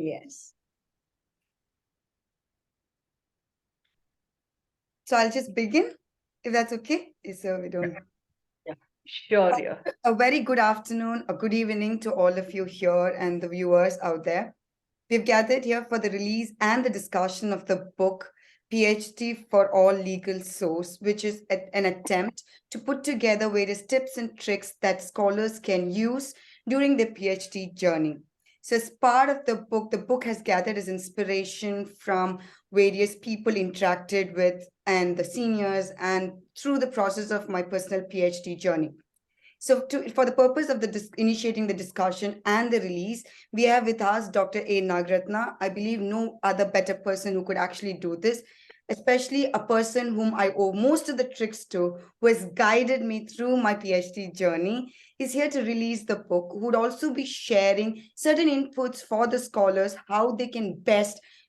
Yes. So I'll just begin, if that's okay. So we don't. Yeah, sure, yeah. A very good afternoon, a good evening to all of you here and the viewers out there. We've gathered here for the release and the discussion of the book PhD for All Legal Source, which is an attempt to put together various tips and tricks that scholars can use during their PhD journey. So, as part of the book has gathered as inspiration from various people interacted with and the seniors and through the process of my personal PhD journey. So, for the purpose of initiating the discussion and the release, we have with us Dr. A. Nagratna. I believe no other better person who could actually do this, especially a person whom I owe most of the tricks to, who has guided me through my PhD journey, is here to release the book, who would also be sharing certain inputs for the scholars, how they can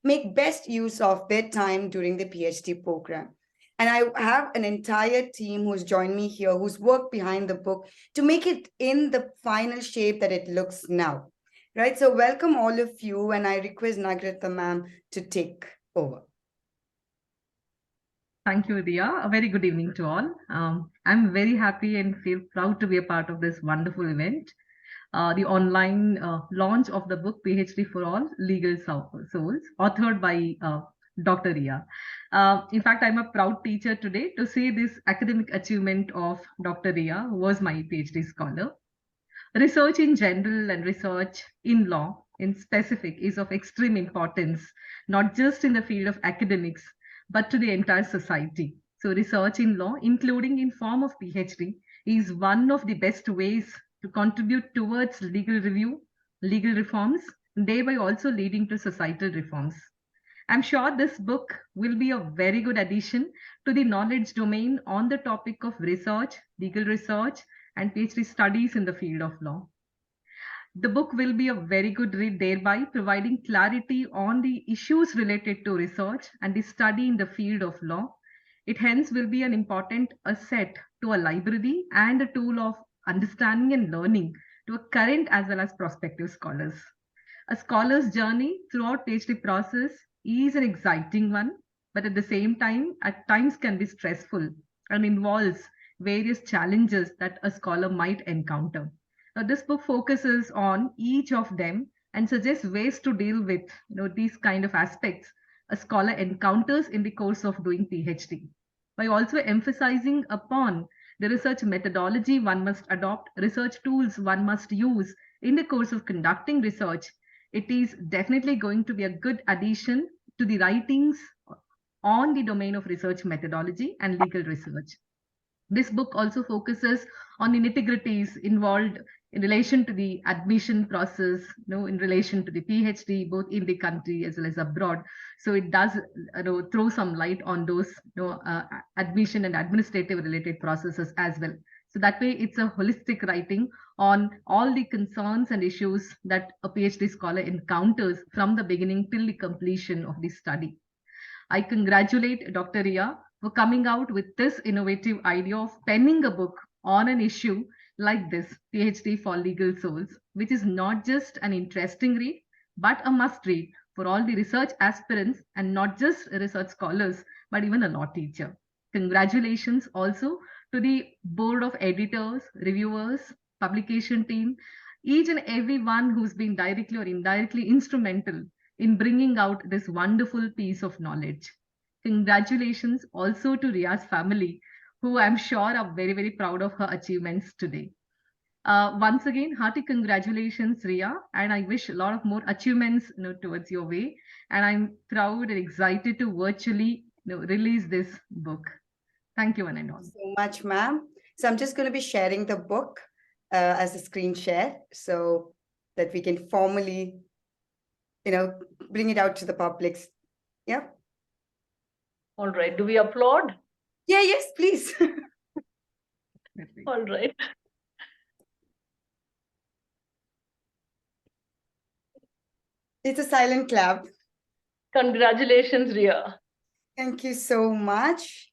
make best use of their time during the PhD program. And I have an entire team who's joined me here, who's worked behind the book to make it in the final shape that it looks now. Right. So welcome all of you. And I request Nagrata ma'am to take over. Thank you, Dia. A very good evening to all. I'm very happy and feel proud to be a part of this wonderful event. The online launch of the book PhD for All Legal Souls, authored by Dr. Ria. In fact, I'm a proud teacher today to see this academic achievement of Dr. Ria, who was my PhD scholar. Research in general and research in law in specific is of extreme importance, not just in the field of academics, but to the entire society. So research in law, including in form of PhD, is one of the best ways to contribute towards legal review, legal reforms, thereby also leading to societal reforms. I'm sure this book will be a very good addition to the knowledge domain on the topic of research, legal research, and PhD studies in the field of law. The book will be a very good read, thereby providing clarity on the issues related to research and the study in the field of law. It hence will be an important asset to a library and a tool of understanding and learning to a current as well as prospective scholars. A scholar's journey throughout PhD process is an exciting one, but at the same time, at times can be stressful and involves various challenges that a scholar might encounter. Now, this book focuses on each of them and suggests ways to deal with these kind of aspects a scholar encounters in the course of doing PhD, by also emphasizing upon the research methodology one must adopt, research tools one must use in the course of conducting research. It is definitely going to be a good addition to the writings on the domain of research methodology and legal research. This book also focuses on the nitty-gritties involved in relation to the admission process, in relation to the PhD, both in the country as well as abroad. So it does throw some light on those admission and administrative related processes as well. So that way it's a holistic writing on all the concerns and issues that a PhD scholar encounters from the beginning till the completion of the study. I congratulate Dr. Ria for coming out with this innovative idea of penning a book on an issue like this, PhD for Legal Souls, which is not just an interesting read, but a must read for all the research aspirants and not just research scholars, but even a law teacher. Congratulations also to the board of editors, reviewers, publication team, each and every one who's been directly or indirectly instrumental in bringing out this wonderful piece of knowledge. Congratulations also to Ria's family, who I'm sure are very, very proud of her achievements today. Once again, hearty congratulations, Ria, and I wish a lot of more achievements towards your way. And I'm proud and excited to virtually release this book. Thank you, one and all. Thank you so much, ma'am. So I'm just going to be sharing the book as a screen share so that we can formally, bring it out to the public. Yeah. All right. Do we applaud? Yeah, yes, please. All right. It's a silent clap. Congratulations, Ria. Thank you so much.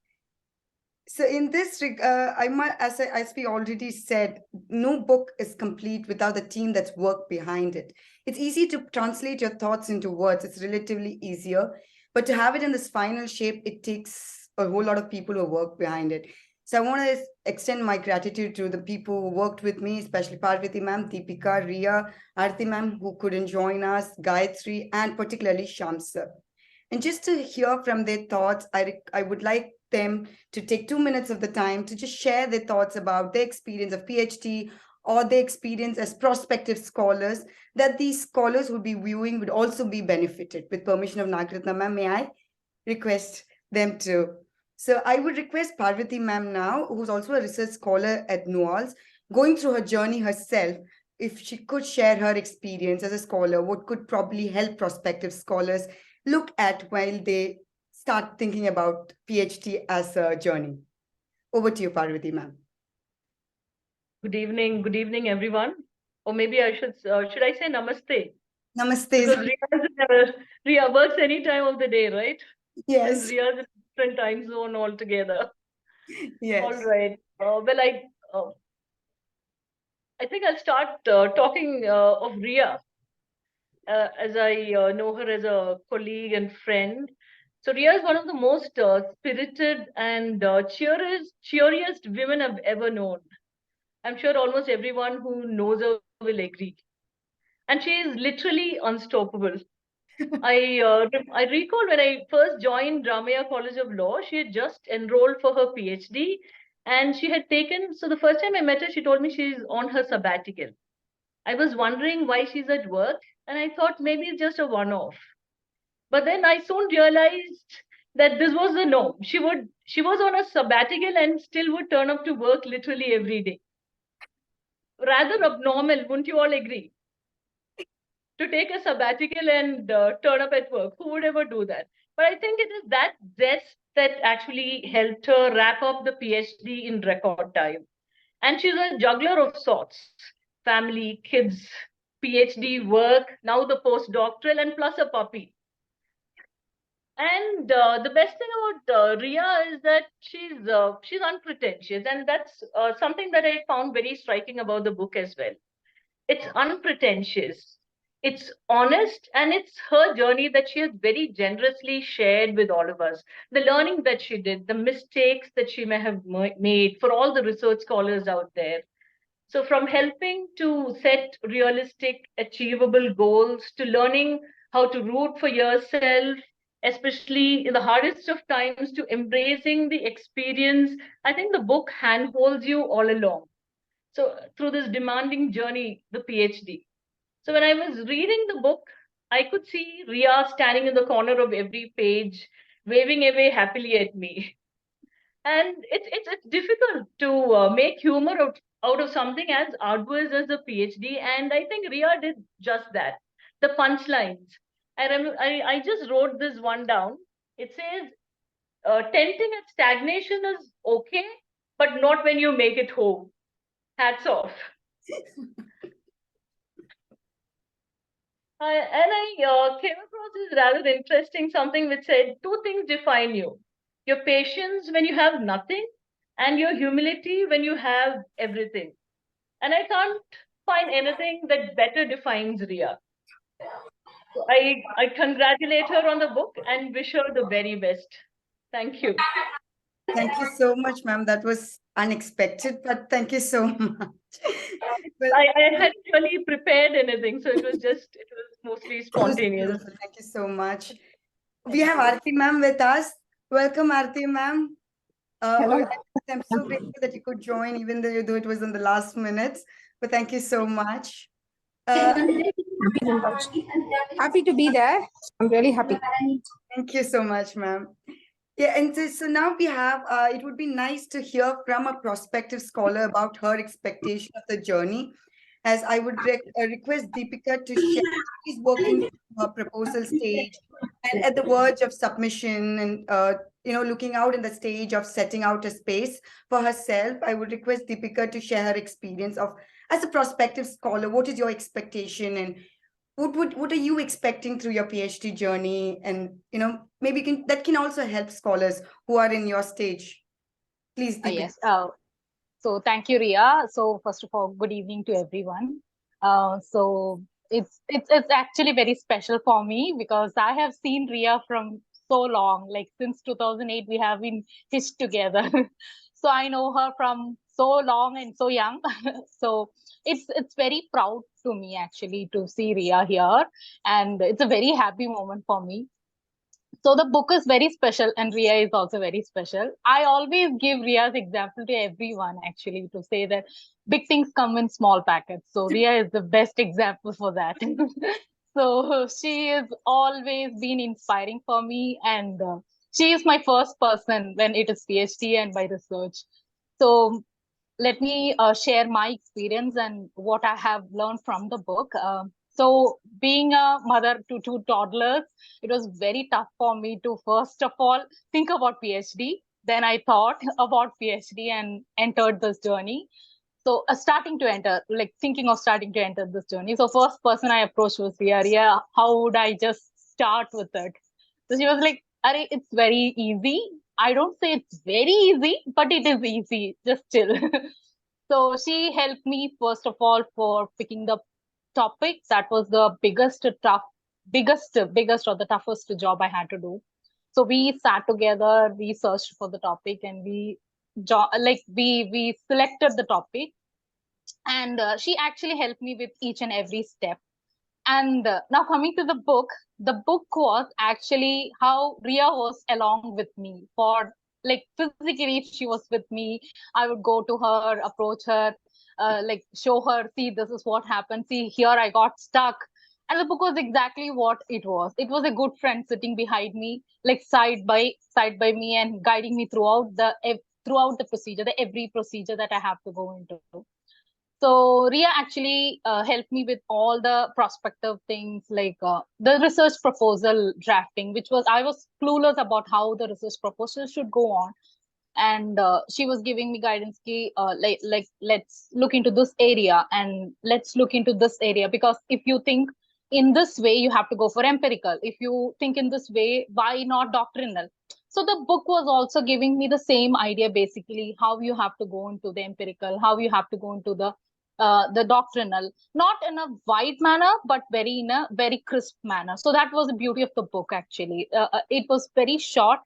So in this, I might, as we already said, no book is complete without the team that's worked behind it. It's easy to translate your thoughts into words. It's relatively easier, but to have it in this final shape, it takes a whole lot of people who work behind it. So I want to extend my gratitude to the people who worked with me, especially Parvati ma'am, Deepika, Ria, Arti ma'am, who couldn't join us, Gayatri, and particularly Sham sir. And just to hear from their thoughts, I would like them to take 2 minutes of the time to just share their thoughts about their experience of PhD or their experience as prospective scholars, that these scholars would be viewing would also be benefited. With permission of Nagratna ma'am, may I request them to? So I would request Parvati ma'am now, who's also a research scholar at NUALS, going through her journey herself, if she could share her experience as a scholar, what could probably help prospective scholars look at while they start thinking about PhD as a journey. Over to you, Parvati ma'am. Good evening, everyone. Or maybe should I say namaste? Namaste. Because Ria works any time of the day, right? Yes. And Ria's in a different time zone altogether. Yes. All right. I think I'll start talking of Ria, as I know her as a colleague and friend. So Ria is one of the most spirited and cheeriest women I've ever known. I'm sure almost everyone who knows her will agree. And she is literally unstoppable. I recall when I first joined Ramaya College of Law, she had just enrolled for her PhD, and she had taken. So the first time I met her, she told me she's on her sabbatical. I was wondering why she's at work, and I thought maybe it's just a one-off. But then I soon realized that this was the norm. She was on a sabbatical and still would turn up to work literally every day. Rather abnormal, wouldn't you all agree? To take a sabbatical and turn up at work. Who would ever do that? But I think it is that zest that actually helped her wrap up the PhD in record time. And she's a juggler of sorts: family, kids, PhD work, now the postdoctoral, and plus a puppy. And the best thing about Ria is that she's unpretentious, and that's something that I found very striking about the book as well. It's unpretentious, it's honest, and it's her journey that she has very generously shared with all of us. The learning that she did, the mistakes that she may have made for all the research scholars out there. So, from helping to set realistic, achievable goals to learning how to root for yourself, especially in the hardest of times, to embracing the experience, I think the book handholds you all along. So, through this demanding journey, the PhD. So, when I was reading the book, I could see Ria standing in the corner of every page, waving away happily at me. And it's difficult to make humor out of something as arduous as a PhD, and I think Ria did just that. The punchlines. I just wrote this one down. It says, "Tenting at stagnation is okay, but not when you make it home." Hats off. I came across this rather interesting something which said two things define you: your patience when you have nothing, and your humility when you have everything. And I can't find anything that better defines Ria. So I congratulate her on the book and wish her the very best. Thank you. Thank you so much, ma'am. That was unexpected, but thank you so much. Well, I hadn't really prepared anything, so it was mostly it was spontaneous. beautiful. Thank you so much. We have Aarti ma'am with us. Welcome, Aarti ma'am. Hello. I'm so grateful that you could join, even though it was in the last minutes. But thank you so much. Happy to be there. I'm really happy. Thank you so much, ma'am. Yeah, and so now we have, it would be nice to hear from a prospective scholar about her expectation of the journey, as I would request Deepika to share. She's working through her proposal stage and at the verge of submission and, looking out in the stage of setting out a space for herself. I would request Deepika to share her experience of, as a prospective scholar, what is your expectation and what are you expecting through your PhD journey? And maybe that can also help scholars who are in your stage. Please, Deepika. Yes. So thank you, Ria. So first of all, good evening to everyone. So it's actually very special for me because I have seen Ria from so long, like since 2008, we have been hitched together. So I know her from so long and so young. So it's very proud to me actually to see Ria here, and it's a very happy moment for me. So the book is very special, and Ria is also very special. I always give Ria's example to everyone actually to say that big things come in small packets. So Ria is the best example for that. So she has always been inspiring for me, and she is my first person when it is PhD and by research. So let me share my experience and what I have learned from the book. So, being a mother to two toddlers, it was very tough for me to first of all think about PhD. Then I thought about PhD and entered this journey. So, starting to enter, like thinking of starting to enter this journey. So, first person I approached was Ria. Ria, how would I just start with it? So she was like, Are, it's very easy. I don't say it's very easy, but it is easy. Just chill. So she helped me first of all for picking the topic. That was the biggest or the toughest job I had to do. So we sat together, we searched for the topic, and we selected the topic, and she actually helped me with each and every step. And now coming to the book was actually how Ria was along with me for like physically, if she was with me, I would go to her, approach her, like show her, see, this is what happened. See, here I got stuck. And the book was exactly what it was. It was a good friend sitting behind me, like side by me and guiding me throughout the procedure, the every procedure that I have to go into. So Ria actually helped me with all the prospective things like the research proposal drafting, which was I was clueless about how the research proposal should go on, and she was giving me guidance. Ki, like let's look into this area and let's look into this area, because if you think in this way, you have to go for empirical. If you think in this way, why not doctrinal? So the book was also giving me the same idea, basically how you have to go into the empirical, how you have to go into the doctrinal, not in a wide manner, but very in a very crisp manner. So that was the beauty of the book. Actually, it was very short.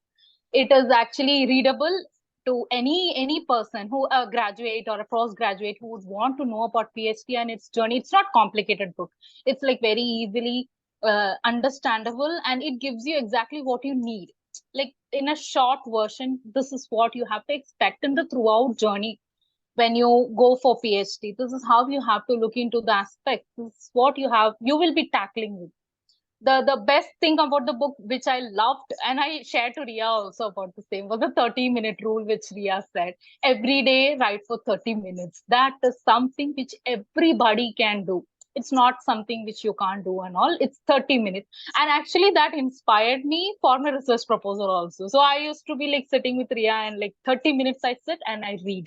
It is actually readable to any person who a graduate or a postgraduate who would want to know about PhD and its journey. It's not complicated book. It's like very easily understandable, and it gives you exactly what you need. Like in a short version, this is what you have to expect in the throughout journey when you go for PhD. This is how you have to look into the aspects. This is what you will be tackling with. The best thing about the book, which I loved, and I shared to Ria also about the same, was the 30-minute rule, which Ria said. Every day, write for 30 minutes. That is something which everybody can do. It's not something which you can't do and all. It's 30 minutes. And actually, that inspired me for my research proposal also. So I used to be like sitting with Ria, and like 30 minutes I sit and I read.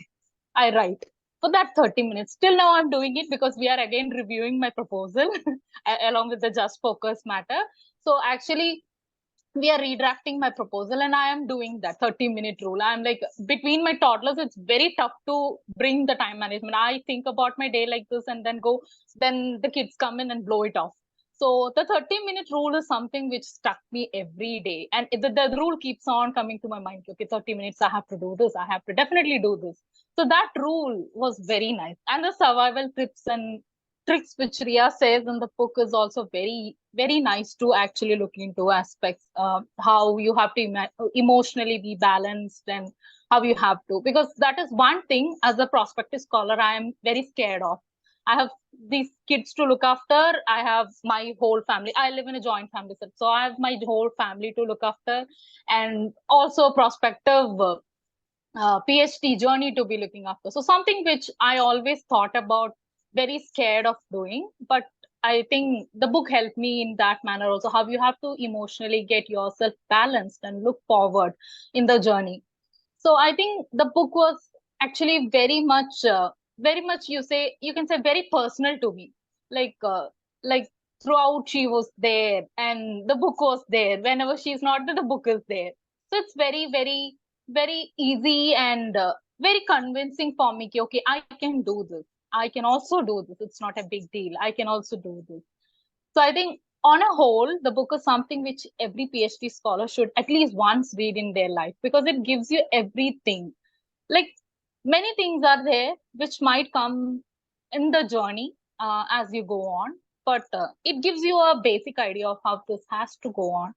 I write for that 30 minutes. Till now, I'm doing it because we are again reviewing my proposal along with the just focus matter. So actually, we are redrafting my proposal, and I am doing that 30-minute rule. I'm like, between my toddlers, it's very tough to bring the time management. I think about my day like this and then the kids come in and blow it off. So the 30-minute rule is something which stuck me every day. And the rule keeps on coming to my mind. Okay, 30 minutes, I have to do this. I have to definitely do this. So that rule was very nice. And the survival tips and tricks which Ria says in the book is also very, very nice to actually look into aspects, how you have to emotionally be balanced and how you have to, because that is one thing as a prospective scholar, I am very scared of. I have these kids to look after. I have my whole family. I live in a joint family, so I have my whole family to look after, and also prospective PhD journey to be looking after. So something which I always thought about, very scared of doing, but I think the book helped me in that manner also, how you have to emotionally get yourself balanced and look forward in the journey. So I think the book was actually very much you can say very personal to me. Like throughout she was there, and the book was there. Whenever she's not there, the book is there. So it's very, very very easy and very convincing for me. Okay, I can do this. I can also do this. It's not a big deal. I can also do this. So I think on a whole, the book is something which every PhD scholar should at least once read in their life, because it gives you everything. Like, many things are there which might come in the journey as you go on, but it gives you a basic idea of how this has to go on,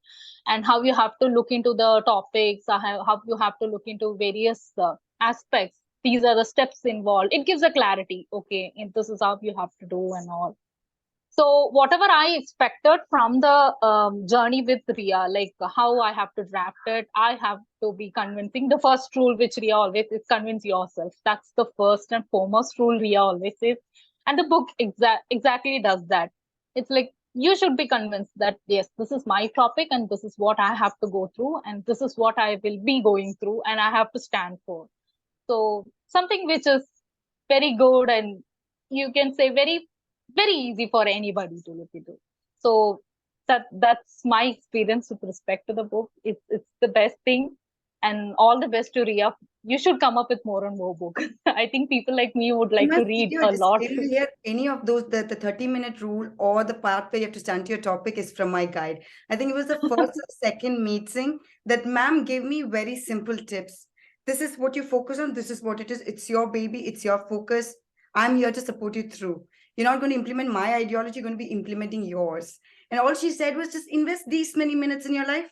and how you have to look into the topics, how you have to look into various aspects. These are the steps involved. It gives a clarity. Okay, and this is how you have to do and all. So whatever I expected from the journey with Ria, like how I have to draft it, I have to be convincing. The first rule which Ria always is, convince yourself. That's the first and foremost rule Ria always says. And the book exactly does that. It's like you should be convinced that yes, this is my topic and this is what I have to go through and this is what I will be going through and I have to stand for. So something which is very good, and you can say very easy for anybody to look into. So that's my experience with respect to the book. It's the best thing, and all the best to Ria. You should come up with more and more books. I think people like me would I like to must give read you a a lot. disclaimer here. Any of those, the 30-minute rule or the part where you have to stand to your topic is from my guide. I think it was the first or second meeting that ma'am gave me very simple tips. This is what you focus on. This is what it is. It's your baby. It's your focus. I'm here to support you through. You're not going to implement my ideology. You're going to be implementing yours. And all she said was just invest these many minutes in your life.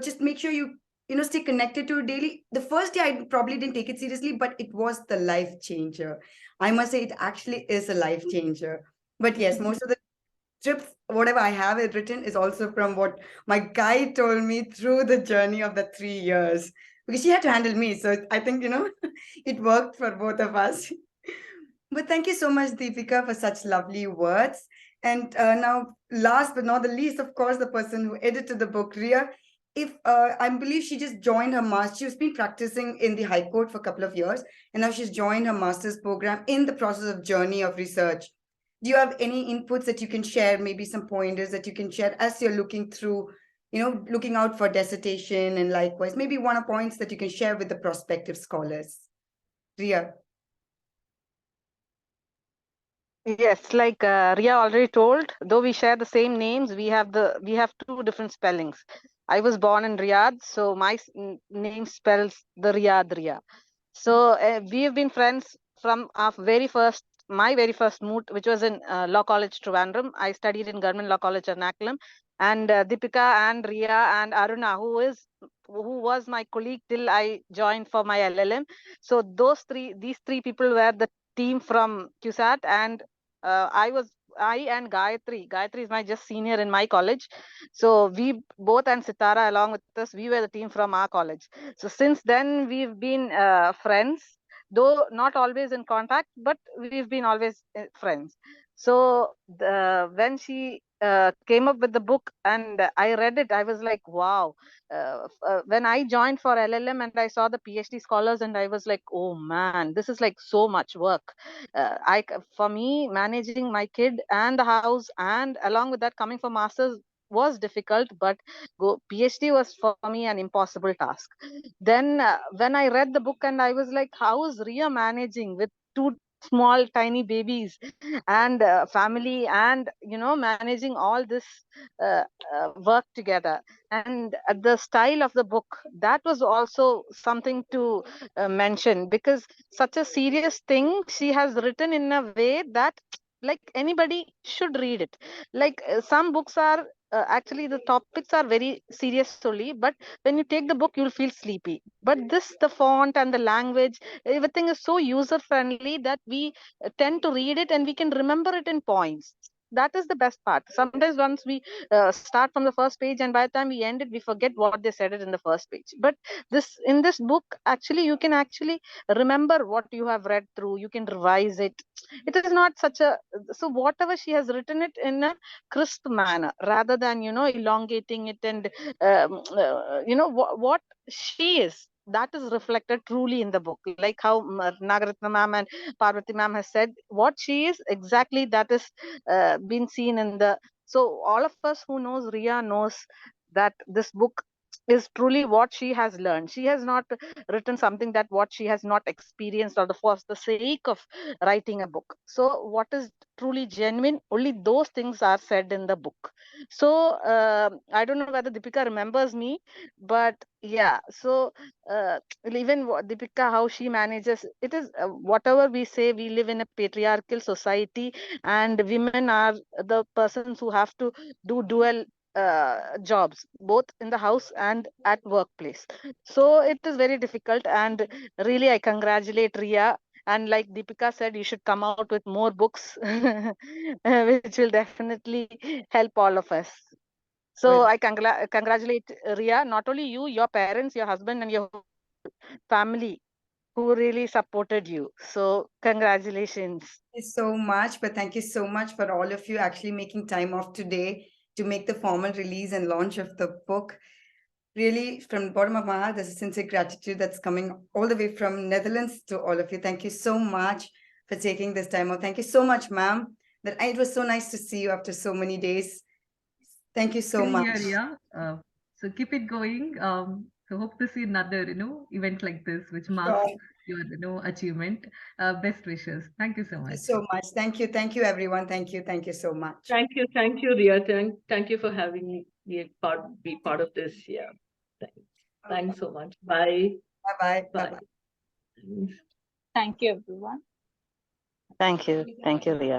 Just make sure you stay connected to it daily. The first day I probably didn't take it seriously, but it was the life changer. I must say it actually is a life changer. But yes, most of the trips, whatever I have it written, is also from what my guide told me through the journey of the 3 years, because she had to handle me, so I think it worked for both of us. But thank you so much, Deepika, for such lovely words. And now, last but not the least, of course, the person who edited the book, Ria. If I believe she just joined her master, she's been practicing in the High Court for a couple of years, and now she's joined her master's program in the process of journey of research. Do you have any inputs that you can share? Maybe some pointers that you can share as you're looking through, looking out for dissertation, and likewise, maybe one of points that you can share with the prospective scholars. Ria. Yes, like Ria already told, though we share the same names, we have two different spellings. I was born in Riyadh, so my name spells the Riyadh Ria. So we have been friends from our my very first moot, which was in Law College Trivandrum. I studied in Government Law College Ernakulam, and Deepika and Ria and Aruna, who was my colleague till I joined for my LLM. So these three people were the team from QSAT, and I and Gayatri. Gayatri is my just senior in my college. So we both and Sitara along with us, we were the team from our college. So since then we've been friends, though not always in contact, but we've been always friends. So when she came up with the book and I read it, I was like, wow. When I joined for LLM and I saw the PhD scholars, and I was like, oh man, this is like so much work. For me, managing my kid and the house, and along with that, coming for masters was difficult, but PhD was for me an impossible task. Then when I read the book, and I was like, how is Ria managing with two small tiny babies and family, and managing all this work together? And the style of the book, that was also something to mention, because such a serious thing she has written in a way that like anybody should read it. Like some books are actually the topics are very serious only, but when you take the book you'll feel sleepy. But this, the font and the language, everything is so user friendly that we tend to read it and we can remember it in points. That is the best part. Sometimes once we start from the first page, and by the time we end it, we forget what they said it in the first page. But in this book, actually you can actually remember what you have read through. You can revise it. It is not such a, so whatever she has written it in a crisp manner, rather than elongating it, and what she is, that is reflected truly in the book. Like how Nagaratna ma'am and Parvati ma'am has said, what she is exactly, that is been seen in the. So all of us who knows Ria knows that this book is truly what she has learned. She has not written something that what she has not experienced or for the sake of writing a book. So what is truly genuine, only those things are said in the book. So I don't know whether Deepika remembers me, but yeah, so even Deepika, how she manages it is whatever we say, we live in a patriarchal society, and women are the persons who have to do dual jobs, both in the house and at workplace. So it is very difficult, and really I congratulate Ria. And like Deepika said, you should come out with more books, which will definitely help all of us. So Well, I congratulate Ria, not only you, your parents, your husband, and your family who really supported you. So congratulations. thank you so much, but thank you so much for all of you actually making time off today to make the formal release and launch of the book. Really, from the bottom of my heart, there's a sincere gratitude that's coming all the way from Netherlands to all of you. Thank you so much for taking this time off. Thank you so much, ma'am. It was so nice to see you after so many days. Thank you so Same much. here, Ria. So keep it going. So hope to see another, event like this, which marks Sure. your, achievement. Best wishes. Thank you so Thank you much. so much. Thank you, everyone. Thank you so much. Thank you, Ria. Thank you for having me be part of this. Yeah. Thanks so much. Bye. Bye-bye. Bye. Bye-bye. Thanks. Thank you, everyone. Thank you, Ria.